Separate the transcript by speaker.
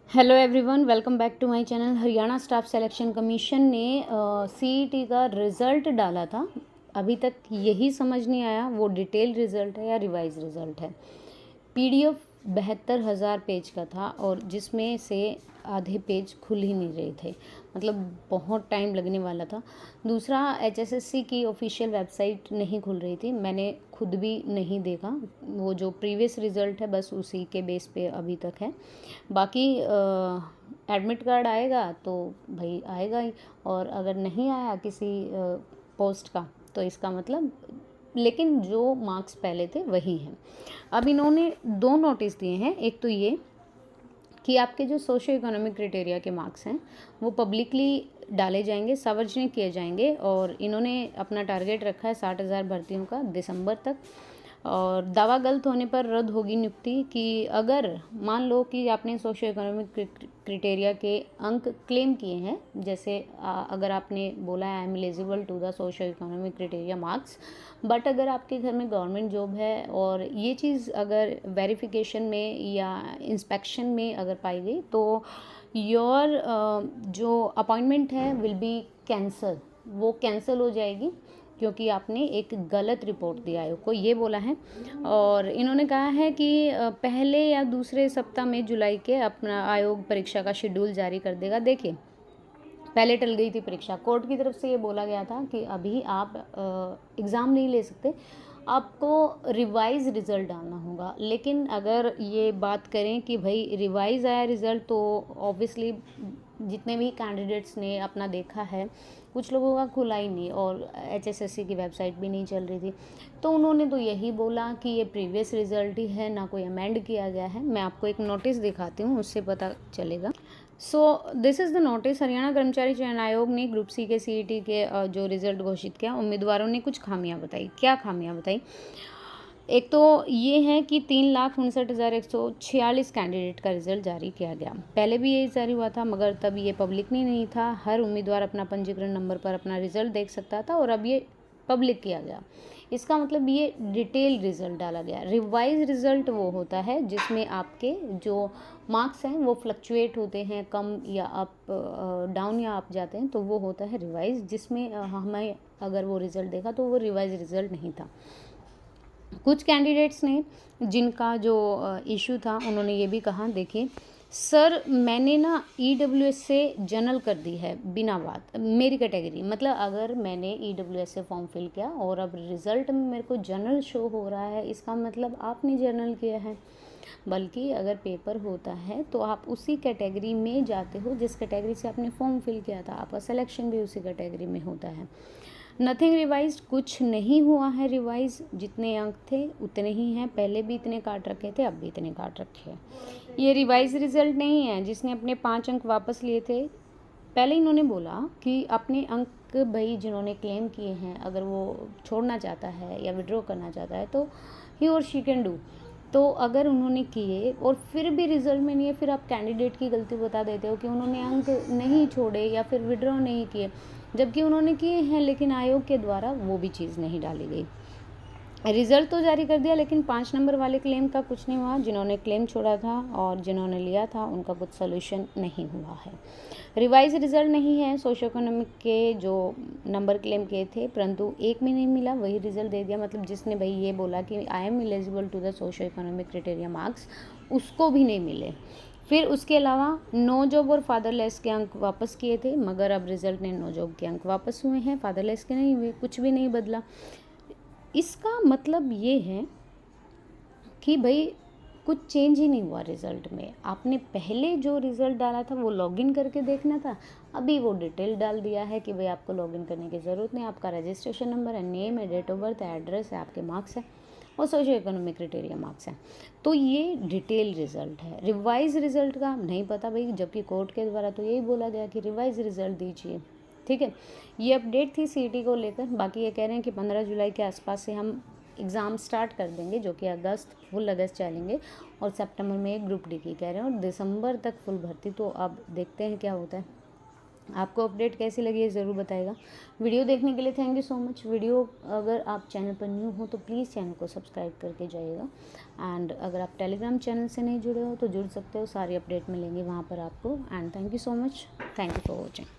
Speaker 1: Hello everyone, welcome back to my channel. Haryana staff selection commission ने CET का result डाला था। अभी तक यही समझ नहीं आया वो डिटेल रिज़ल्ट है या रिवाइज रिज़ल्ट है। पीडीएफ 72,000 पेज का था और जिसमें से आधे पेज खुल ही नहीं रहे थे, मतलब बहुत टाइम लगने वाला था। दूसरा, एचएसएससी की ऑफिशियल वेबसाइट नहीं खुल रही थी, मैंने खुद भी नहीं देखा। वो जो प्रीवियस रिज़ल्ट है बस उसी के बेस पे अभी तक है। बाकी एडमिट कार्ड आएगा तो भाई आएगा ही, और अगर नहीं आया किसी पोस्ट का तो इसका मतलब, लेकिन जो मार्क्स पहले थे वही हैं। अब इन्होंने दो नोटिस दिए हैं। एक तो ये कि आपके जो सोशियो इकोनॉमिक क्राइटेरिया के मार्क्स हैं वो पब्लिकली डाले जाएंगे, सार्वजनिक किए जाएंगे, और इन्होंने अपना टारगेट रखा है 60,000 भर्तियों का दिसंबर तक। और दावा गलत होने पर रद्द होगी नियुक्ति। कि अगर मान लो कि आपने सोशियो इकोनॉमिक क्राइटेरिया के अंक क्लेम किए हैं, जैसे अगर आपने बोला है I am eligible to the socio economic criteria marks, but अगर आपके घर में गवर्नमेंट जॉब है और ये चीज़ अगर वेरिफिकेशन में या इंस्पेक्शन में अगर पाई गई तो योर जो अपॉइंटमेंट है विल बी कैंसल, वो कैंसिल हो जाएगी क्योंकि आपने एक गलत रिपोर्ट दी आयोग को, ये बोला है। और इन्होंने कहा है कि पहले या दूसरे सप्ताह में जुलाई के अपना आयोग परीक्षा का शेड्यूल जारी कर देगा। देखिए, पहले टल गई थी परीक्षा, कोर्ट की तरफ से ये बोला गया था कि अभी आप एग्ज़ाम नहीं ले सकते, आपको रिवाइज रिज़ल्ट डालना होगा। लेकिन अगर ये बात करें कि भाई रिवाइज आया रिज़ल्ट, तो ऑब्वियसली जितने भी कैंडिडेट्स ने अपना देखा है, कुछ लोगों का खुला ही नहीं और एचएसएससी की वेबसाइट भी नहीं चल रही थी, तो उन्होंने तो यही बोला कि ये प्रीवियस रिज़ल्ट ही है, ना कोई अमेंड किया गया है। मैं आपको एक नोटिस दिखाती हूँ, उससे पता चलेगा। So this is the notice. Haryana कर्मचारी चयन आयोग ने ग्रुप सी के सीईटी के जो रिज़ल्ट घोषित किया, उम्मीदवारों ने कुछ खामियां बताई। क्या खामियां बताई? एक तो ये है कि 3,59,146 कैंडिडेट का रिजल्ट जारी किया गया। पहले भी यही जारी हुआ था, मगर तब ये पब्लिक नहीं था। हर उम्मीदवार अपना पंजीकरण नंबर पर अपना रिजल्ट देख सकता था, और अब ये पब्लिक किया गया। इसका मतलब ये डिटेल रिजल्ट डाला गया। रिवाइज रिजल्ट वो होता है जिसमें आपके जो मार्क्स हैं वो फ्लक्चुएट होते हैं, कम या अप डाउन या अप जाते हैं, तो वो होता है रिवाइज, जिसमें हमें अगर वो रिज़ल्ट देखा तो वो रिवाइज रिज़ल्ट नहीं था। कुछ कैंडिडेट्स ने जिनका जो इशू था उन्होंने ये भी कहा, देखिए सर मैंने ना ईडब्ल्यूएस से जनरल कर दी है बिना बात, मेरी कैटेगरी, मतलब अगर मैंने ईडब्ल्यूएस से फॉर्म फिल किया और अब रिज़ल्ट में मेरे को जनरल शो हो रहा है, इसका मतलब आपने जनरल किया है। बल्कि अगर पेपर होता है तो आप उसी कैटेगरी में जाते हो जिस कैटेगरी से आपने फॉर्म फिल किया था, आपका सिलेक्शन भी उसी कैटेगरी में होता है। नथिंग रिवाइज, कुछ नहीं हुआ है रिवाइज, जितने अंक थे उतने ही हैं। पहले भी इतने काट रखे थे, अब भी इतने काट रखे हैं। ये रिवाइज रिजल्ट नहीं है। जिसने अपने 5 अंक वापस लिए थे, पहले इन्होंने बोला कि अपने अंक भाई जिन्होंने क्लेम किए हैं अगर वो छोड़ना चाहता है या विड्रॉ करना चाहता है तो ही और शी कैन डू। तो अगर उन्होंने किए और फिर भी रिजल्ट में नहीं है, फिर आप कैंडिडेट की गलती बता देते हो कि उन्होंने अंक नहीं छोड़े या फिर विड्रॉ नहीं किए, जबकि उन्होंने किए हैं, लेकिन आयोग के द्वारा वो भी चीज़ नहीं डाली गई। रिज़ल्ट तो जारी कर दिया, लेकिन 5 नंबर वाले क्लेम का कुछ नहीं हुआ। जिन्होंने क्लेम छोड़ा था और जिन्होंने लिया था उनका कुछ सोल्यूशन नहीं हुआ है। रिवाइज रिज़ल्ट नहीं है। सोशो इकोनॉमिक के जो नंबर क्लेम किए थे, परंतु एक में नहीं मिला, वही रिज़ल्ट दे दिया। मतलब जिसने भाई ये बोला कि I am eligible to the socio economic criteria marks, उसको भी नहीं मिले। फिर उसके अलावा नो जॉब और फादरलेस के अंक वापस किए थे, मगर अब रिज़ल्ट ने नो जॉब के अंक वापस हुए हैं, फादरलेस के नहीं हुए, कुछ भी नहीं बदला। इसका मतलब ये है कि भाई कुछ चेंज ही नहीं हुआ रिज़ल्ट में। आपने पहले जो रिज़ल्ट डाला था वो लॉगिन करके देखना था, अभी वो डिटेल डाल दिया है कि भाई आपको लॉगिन करने की ज़रूरत नहीं, आपका रजिस्ट्रेशन नंबर है, नेम है, डेट ऑफ बर्थ है, एड्रेस है, आपके मार्क्स है और सोशो इकोनॉमिक क्राइटेरिया मार्क्स हैं। तो ये डिटेल रिज़ल्ट है। रिवाइज रिज़ल्ट का नहीं पता भाई, जबकि कोर्ट के द्वारा तो यही बोला गया कि रिवाइज रिज़ल्ट दीजिए। ठीक है, ये अपडेट थी सीईटी को लेकर। बाकी ये कह रहे हैं कि 15 जुलाई के आसपास से हम एग्ज़ाम स्टार्ट कर देंगे, जो कि अगस्त, फुल अगस्त चलेंगे, और सितंबर में ग्रुप डी की कह रहे हैं, और दिसंबर तक फुल भर्ती। तो अब देखते हैं क्या होता है। आपको अपडेट कैसी लगी है ज़रूर बताइएगा। वीडियो देखने के लिए thank you so much. Video अगर आप चैनल पर न्यू हो तो प्लीज़ चैनल को सब्सक्राइब करके जाइएगा। एंड अगर आप टेलीग्राम चैनल से नहीं जुड़े हो तो जुड़ सकते हो, सारी अपडेट मिलेंगी वहाँ पर आपको। And thank you so much, thank you for watching.